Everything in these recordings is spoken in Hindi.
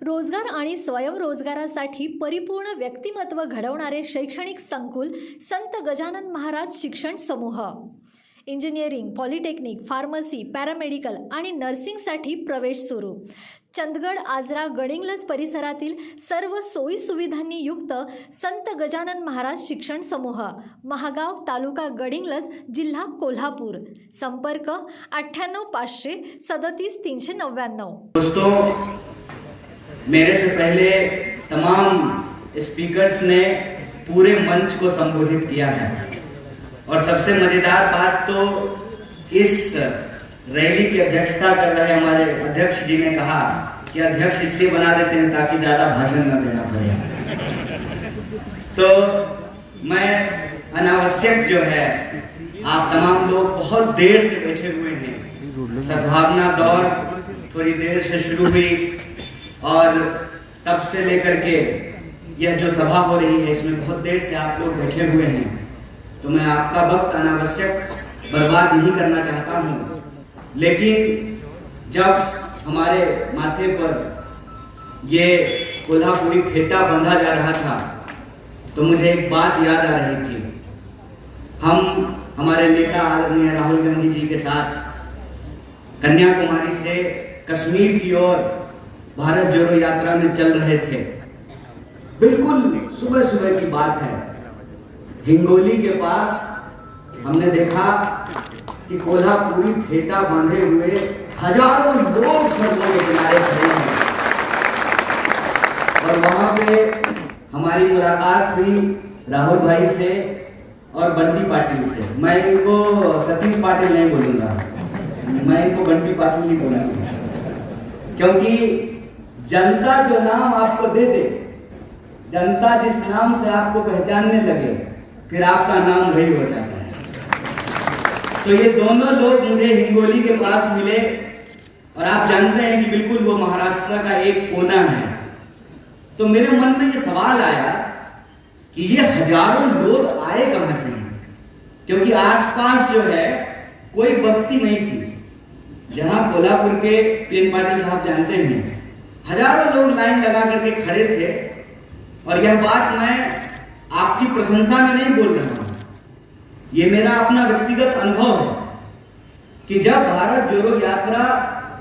रोजगार आणि स्वयंरोजगारासाठी परिपूर्ण व्यक्तिमत्व घडवणारे शैक्षणिक संकुल संत गजानन महाराज शिक्षण समूह। इंजिनिअरिंग, पॉलिटेक्निक, फार्मसी, पॅरामेडिकल आणि नर्सिंगसाठी प्रवेश सुरू। चंदगड, आजरा, गडिंग्लज परिसरातील सर्व सोयी सुविधांनी युक्त संत गजानन महाराज शिक्षण समूह, महागाव, तालुका गडिंग्लज, जिल्हा कोल्हापूर। संपर्क 98 500 37 399। दोस्तों, मेरे से पहले तमाम स्पीकर्स ने पूरे मंच को संबोधित किया है और सबसे मजेदार बात तो इस रैली की अध्यक्षता कर रहे हमारे अध्यक्ष जी ने कहा कि अध्यक्ष इसलिए बना देते हैं ताकि ज्यादा भाषण न देना पड़े। तो मैं अनावश्यक जो है, आप तमाम लोग बहुत देर से बैठे हुए हैं। सद्भावना दौर थोड़ी देर से शुरू हुई और तब से लेकर के यह जो सभा हो रही है इसमें बहुत देर से आप लोग बैठे हुए हैं। तो मैं आपका वक्त अनावश्यक बर्बाद नहीं करना चाहता हूं, लेकिन जब हमारे माथे पर ये कोल्हापुरी फेटा बंधा जा रहा था तो मुझे एक बात याद आ रही थी। हम हमारे नेता आदरणीय राहुल गांधी जी के साथ कन्याकुमारी से कश्मीर की ओर भारत जोड़ो यात्रा में चल रहे थे। बिल्कुल सुबह सुबह की बात है। हिंगोली के पास हमने देखा कि कोल्हापुरी फेटा बांधे हुए हजारों लोग सड़कों के किनारे खड़े हैं और वहां पे हमारी मुलाकात हुई राहुल भाई से और बंटी पाटिल से। मैं इनको सतीश पाटिल नहीं बोलूंगा, मैं इनको बंटी पाटिल ही बोलूंगा, क्योंकि जनता जो नाम आपको दे दे, जनता जिस नाम से आपको पहचानने लगे, फिर आपका नाम वही हो जाता है। तो ये दोनों लोग मुझे हिंगोली के पास मिले और आप जानते हैं कि बिल्कुल वो महाराष्ट्र का एक कोना है। तो मेरे मन में ये सवाल आया कि ये हजारों लोग आए कहां से हैं, क्योंकि आसपास जो है कोई बस्ती नहीं थी। जहां कोल्हापुर के पीएन पाटिल साहब जानते हैं, हजारों लोग लाइन लगा करके खड़े थे। और यह बात मैं आपकी प्रशंसा में नहीं बोल रहा हूं, ये मेरा अपना व्यक्तिगत अनुभव है कि जब भारत जोड़ो यात्रा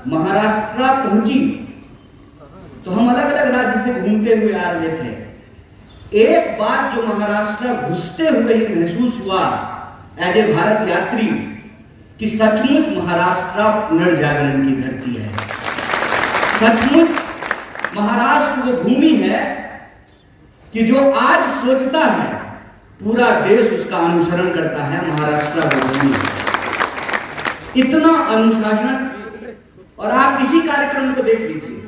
महाराष्ट्र पहुंची तो हम अलग अलग राज्य से घूमते हुए आ रहे थे। एक बात जो महाराष्ट्र घुसते हुए ही महसूस हुआ एज ए भारत यात्री कि सचमुच महाराष्ट्र पुनर्जागरण की धरती है। सचमुच महाराष्ट्र वो भूमि है कि जो आज सोचता है पूरा देश उसका अनुसरण करता है। महाराष्ट्र वो भूमि, इतना अनुशासन। और आप इसी कार्यक्रम को देख लीजिए,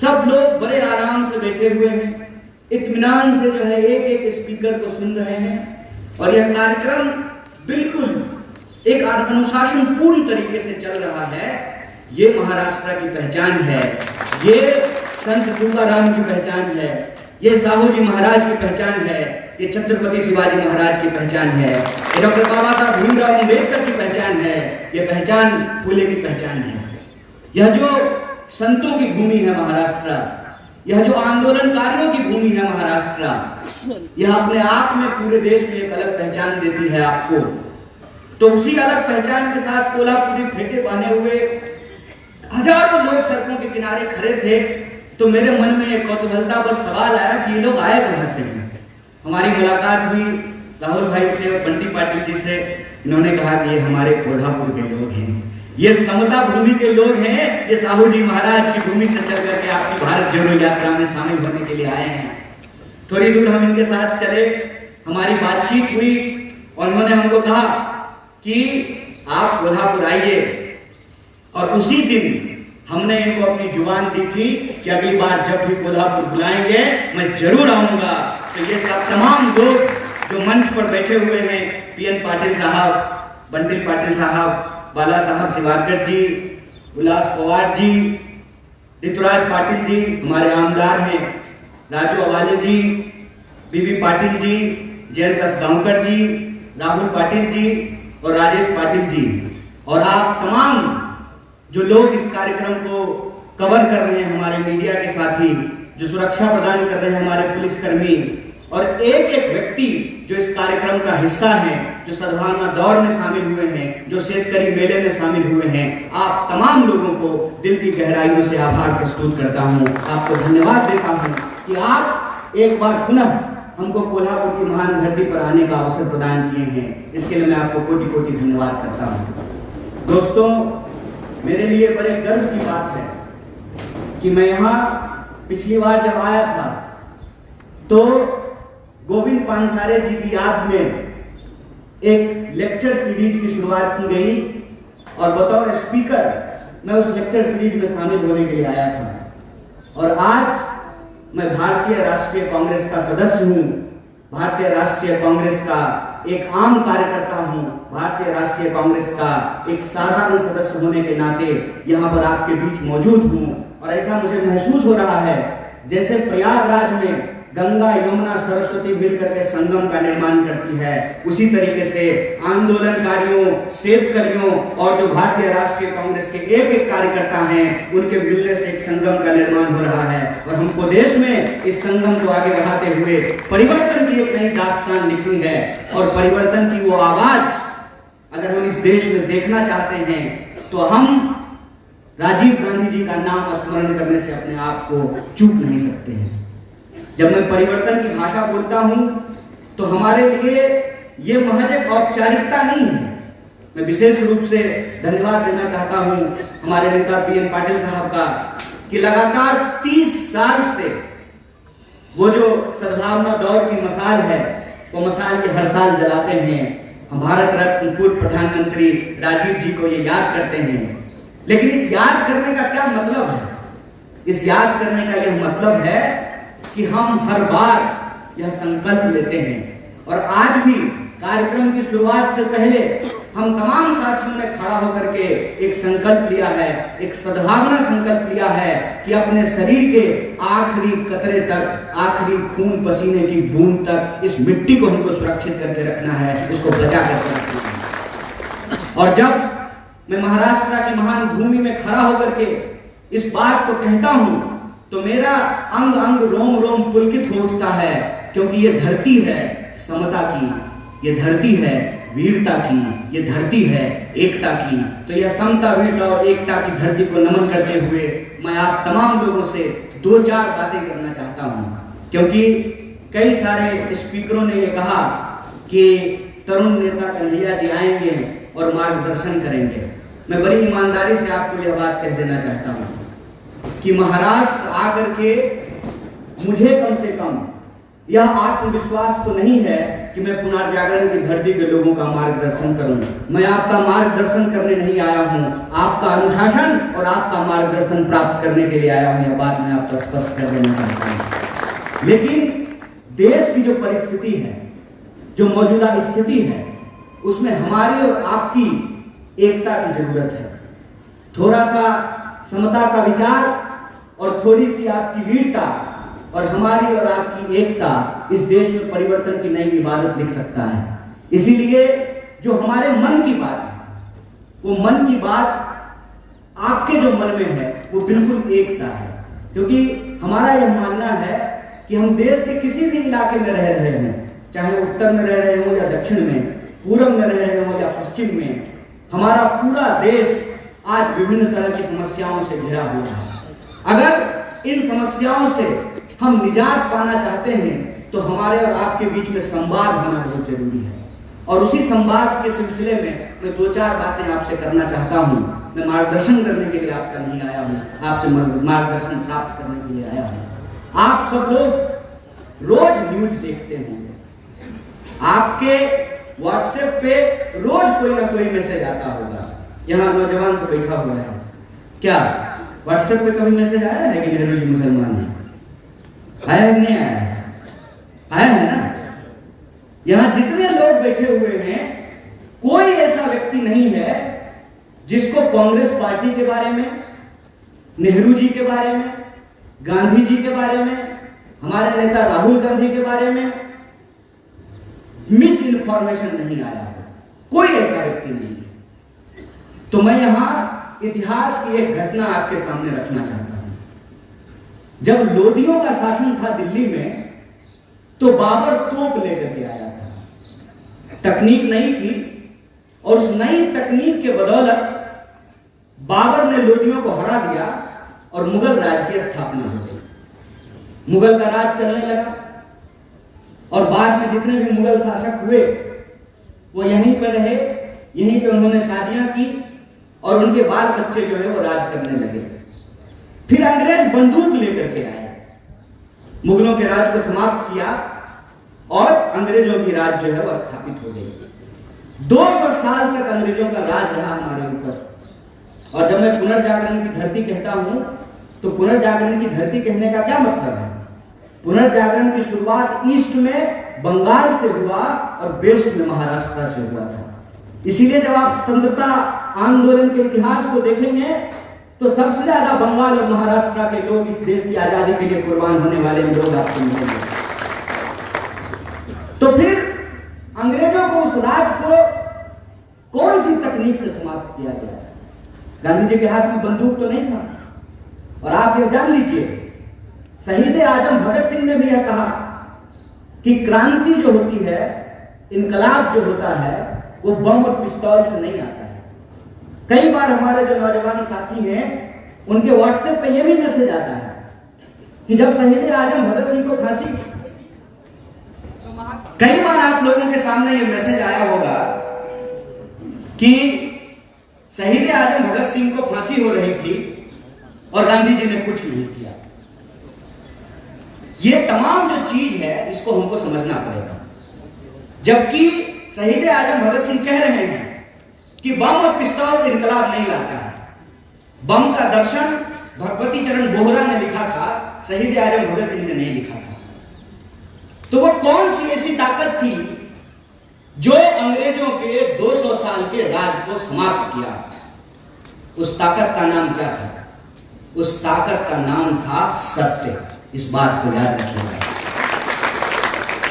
सब लोग बड़े आराम से बैठे हुए हैं, इत्मीनान से जो है एक एक स्पीकर को सुन रहे हैं और यह कार्यक्रम बिल्कुल एक अनुशासन पूरी तरीके से चल रहा है। ये महाराष्ट्र की पहचान है, ये संत तुकाराम की पहचान है, ये साहू जी महाराज की पहचान है, ये छत्रपति शिवाजी महाराज की पहचान है, ये डॉक्टर बाबा साहब भीमराव अम्बेडकर की पहचान है, ये पहचान फुले की पहचान है। यह जो संतों की भूमि है महाराष्ट्र, यह जो आंदोलनकारियों की भूमि है महाराष्ट्र, यह अपने आप में पूरे देश में एक अलग पहचान देती है आपको। तो उसी अलग पहचान के साथ कोल्हापुरी फेटे बांधे हुए हजारों लोग सड़कों के किनारे खड़े थे। तो मेरे मन में एक कौतूहलता बस सवाल आया कि ये लोग आए कहां से हैं। हमारी मुलाकात हुई राहुल भाई से और बंटी पाटिल जी से। इन्होंने कहा कि ये हमारे कोल्हापुर के लोग हैं, ये समता भूमि के लोग हैं, ये साहू जी महाराज की भूमि से चल करके आपकी भारत जोड़ो यात्रा में शामिल होने के लिए आए हैं। थोड़ी दूर हम इनके साथ चले, हमारी बातचीत हुई और उन्होंने हमको कहा कि आप कोल्हापुर आइए। और उसी दिन हमने इनको अपनी जुबान दी थी कि अगली बार जब भी कोल्हापुर बुलाएंगे मैं जरूर आऊंगा। तो ये सब तमाम लोग जो मंच पर बैठे हुए हैं, पीएन पाटिल साहब, बंटिल पाटिल साहब, बाला साहब शिवारकर जी, उल्लास पवार जी, ऋतुराज पाटिल जी हमारे आमदार हैं, राजू अवाले जी, बीबी पाटिल जी, जयंत असगांवकर जी, राहुल पाटिल जी और राजेश पाटिल जी और आप तमाम जो लोग इस कार्यक्रम को कवर कर रहे हैं हमारे मीडिया के साथी, जो सुरक्षा प्रदान कर रहे हैं हमारे पुलिसकर्मी, और एक एक व्यक्ति जो इस कार्यक्रम का हिस्सा है, जो सद्भावना दौड़ में शामिल हुए हैं, जो शेतकरी मेले में शामिल हुए हैं, आप तमाम लोगों को दिल की गहराइयों से आभार प्रस्तुत करता हूं, आपको धन्यवाद देता हूं कि आप एक बार पुनः हमको कोल्हापुर की महान धरती पर आने का अवसर प्रदान किए हैं। इसके लिए मैं आपको कोटि कोटि धन्यवाद करता हूं। दोस्तों, मेरे लिए बड़े गर्व की बात है कि मैं यहाँ पिछली बार जब आया था तो गोविंद पानसारे जी की याद में एक लेक्चर सीरीज की शुरुआत की गई और बतौर स्पीकर मैं उस लेक्चर सीरीज में शामिल होने के लिए आया था। और आज मैं भारतीय राष्ट्रीय कांग्रेस का सदस्य हूं, भारतीय राष्ट्रीय कांग्रेस का एक आम कार्यकर्ता हूं, भारतीय राष्ट्रीय कांग्रेस का एक साधारण सदस्य होने के नाते यहां पर आपके बीच मौजूद हूं। और ऐसा मुझे महसूस हो रहा है जैसे प्रयागराज में गंगा यमुना सरस्वती मिलकर के संगम का निर्माण करती है, उसी तरीके से आंदोलनकारियों, शेतकरियों और जो भारतीय राष्ट्रीय कांग्रेस के एक एक कार्यकर्ता हैं, उनके मिलने से एक संगम का निर्माण हो रहा है। और हमको देश में इस संगम को आगे बढ़ाते हुए परिवर्तन की एक नई दास्तान लिखनी है। और परिवर्तन की वो आवाज अगर हम इस देश में देखना चाहते हैं तो हम राजीव गांधी जी का नाम स्मरण करने से अपने आप को चूक नहीं सकते हैं। जब मैं परिवर्तन की भाषा बोलता हूं तो हमारे लिए ये महज एक औपचारिकता नहीं है। मैं विशेष रूप से धन्यवाद देना चाहता हूं हमारे नेता पीएन पाटिल साहब का कि लगातार 30 साल से वो जो सद्भावना दौड़ की मसाल है, वो मसाल ये हर साल जलाते हैं। हम भारत रत्न पूर्व प्रधानमंत्री राजीव जी को ये याद करते हैं। लेकिन इस याद करने का क्या मतलब है? इस याद करने का यह मतलब है कि हम हर बार यह संकल्प लेते हैं। और आज भी कार्यक्रम की शुरुआत से पहले हम तमाम साथियों ने खड़ा होकर के एक संकल्प लिया है, एक सद्भावना संकल्प लिया है कि अपने शरीर के आखिरी कतरे तक, आखिरी खून पसीने की बूंद तक इस मिट्टी को हमको सुरक्षित करके रखना है, इसको बचा करके रखना है। और जब मैं महाराष्ट्र की महान भूमि में खड़ा होकर के इस बात को कहता हूं तो मेरा अंग अंग रोम रोम पुलकित हो उठता है, क्योंकि ये धरती है समता की, ये धरती है वीरता की, ये धरती है एकता की। तो यह समता, वीरता और एकता की धरती को नमन करते हुए मैं आप तमाम लोगों से 2-4 बातें करना चाहता हूं, क्योंकि कई सारे स्पीकरों ने ये कहा कि तरुण नेता कन्हैया जी आएंगे और मार्गदर्शन करेंगे। मैं बड़ी ईमानदारी से आपको यह बात कह देना चाहता हूं कि महाराष्ट्र आकर के मुझे कम से कम यह आत्मविश्वास तो नहीं है कि मैं पुनर्जागरण की धरती के लोगों का मार्गदर्शन करूं। मैं आपका मार्गदर्शन करने नहीं आया हूं, आपका अनुशासन और आपका मार्गदर्शन प्राप्त करने के लिए आया हूं। यह बात मैं आपको स्पष्ट कर देना चाहता हूं। लेकिन देश की जो परिस्थिति है, जो मौजूदा स्थिति है, उसमें हमारी और आपकी एकता की जरूरत है। थोड़ा सा समता का विचार और थोड़ी सी आपकी वीरता और हमारी और आपकी एकता इस देश में परिवर्तन की नई इबादत लिख सकता है। इसीलिए जो हमारे मन की बात है, वो मन की बात आपके जो मन में है वो बिल्कुल एक सा है। क्योंकि हमारा यह मानना है कि हम देश के किसी भी इलाके में रह रहे हैं, चाहे उत्तर में रह रहे हो या दक्षिण में, पूर्व में रह रहे हो या पश्चिम में, हमारा पूरा देश आज विभिन्न तरह की समस्याओं से घिरा हुआ है। अगर इन समस्याओं से हम निजात पाना चाहते हैं तो हमारे और आपके बीच में संवाद होना बहुत जरूरी है। और उसी संवाद के सिलसिले में मैं 2-4 बातें आपसे करना चाहता हूं। मैं मार्गदर्शन करने के लिए आपका नहीं आया हूं, आपसे मार्गदर्शन प्राप्त करने के लिए आया हूं। आप सब लोग रोज न्यूज देखते होंगे, आपके व्हाट्सएप पे रोज कोई ना कोई मैसेज आता होगा। यहाँ नौजवान से बैठा हुआ है, क्या व्हाट्सएप पे कभी मैसेज आया है कि नेहरू जी मुसलमान हैं? आया है कि नहीं आया है? आया है ना? यहाँ जितने लोग बैठे हुए हैं, कोई ऐसा व्यक्ति नहीं है जिसको कांग्रेस पार्टी के बारे में, नेहरू जी के बारे में, गांधी जी के बारे में, हमारे नेता राहुल गांधी के बारे में मिस इन्फॉर्मेशन नहीं आया है। कोई ऐसा व्यक्ति नहीं है। तो मैं यहां इतिहास की एक घटना आपके सामने रखना चाहता हूं। जब लोदियों का शासन था दिल्ली में तो बाबर तोप लेकर के आया था। तकनीक नई थी और उस नई तकनीक के बदौलत बाबर ने लोदियों को हरा दिया और मुगल राज की स्थापना हो गई। मुगल का राज चलने लगा और बाद में जितने भी मुगल शासक हुए वो यहीं पर रहे, यहीं पे उन्होंने शादियां की और उनके बाल बच्चे जो है वो राज करने लगे। फिर अंग्रेज बंदूक लेकर के आए, मुगलों के राज को समाप्त किया और अंग्रेजों की राज जो है वो स्थापित हो गई। 200 साल तक अंग्रेजों का राज रहा हमारे ऊपर। और जब मैं पुनर्जागरण की धरती कहता हूं तो पुनर्जागरण की धरती कहने का क्या मतलब है? पुनर्जागरण की शुरुआत ईस्ट में बंगाल से हुआ और वेस्ट में महाराष्ट्र से हुआ था। इसीलिए जब आप स्वतंत्रता आंदोलन के इतिहास को देखेंगे तो सबसे ज्यादा बंगाल और महाराष्ट्र के लोग इस देश की आजादी के लिए कुर्बान होने वाले लोग आपको मिलेंगे। तो फिर अंग्रेजों को उस राज को कौन सी तकनीक से समाप्त किया गया? गांधी जी के हाथ में बंदूक तो नहीं था। और आप ये जान लीजिए, शहीद आजम भगत सिंह ने भी यह कहा कि क्रांति जो होती है, इनकलाब जो होता है, वो बम और पिस्तौल से नहीं आता है। कई बार हमारे जो नौजवान साथी हैं उनके व्हाट्सएप पे ये भी मैसेज आता है कि जब शहीद आजम भगत सिंह को फांसी, कई बार आप लोगों के सामने ये मैसेज आया होगा कि शहीद आजम भगत सिंह को फांसी हो रही थी और गांधी जी ने कुछ नहीं किया। ये तमाम जो चीज है इसको हमको समझना पड़ेगा। जबकि शहीद आजम भगत सिंह कह रहे हैं कि बम और पिस्तौल इनकलाब नहीं लाता है। बम का दर्शन भगवती चरण बोहरा ने लिखा था, शहीद आजम भगत सिंह ने नहीं लिखा था। तो वो कौन सी ऐसी ताकत थी जो अंग्रेजों के 200 साल के राज को समाप्त किया? उस ताकत का नाम क्या था? उस ताकत का नाम था सत्य। इस बात को याद रखिएगा।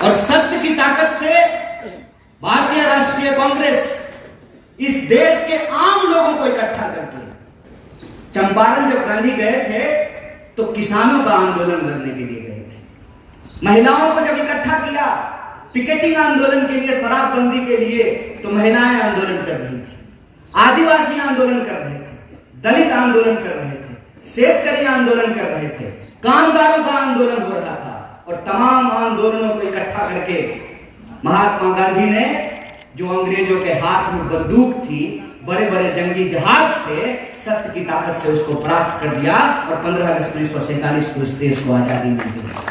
और सत्य की ताकत से भारतीय राष्ट्रीय कांग्रेस इस देश के आम लोगों को इकट्ठा करती है। चंपारण जब गांधी गए थे तो किसानों का आंदोलन लड़ने के लिए गए थे। महिलाओं को जब इकट्ठा किया पिकेटिंग आंदोलन के लिए, शराबबंदी के लिए, तो महिलाएं आंदोलन कर रही थी, आदिवासी आंदोलन कर रहे थे, दलित आंदोलन कर रहे थे, शेतकरी आंदोलन कर रहे थे, कामगारों का आंदोलन हो रहा था। और तमाम आंदोलनों को इकट्ठा करके महात्मा गांधी ने, जो अंग्रेजों के हाथ में बंदूक थी, बड़े बड़े जंगी जहाज थे, सत्य की ताकत से उसको परास्त कर दिया और 15 अगस्त 1947 को इस देश को आजादी मिल गई।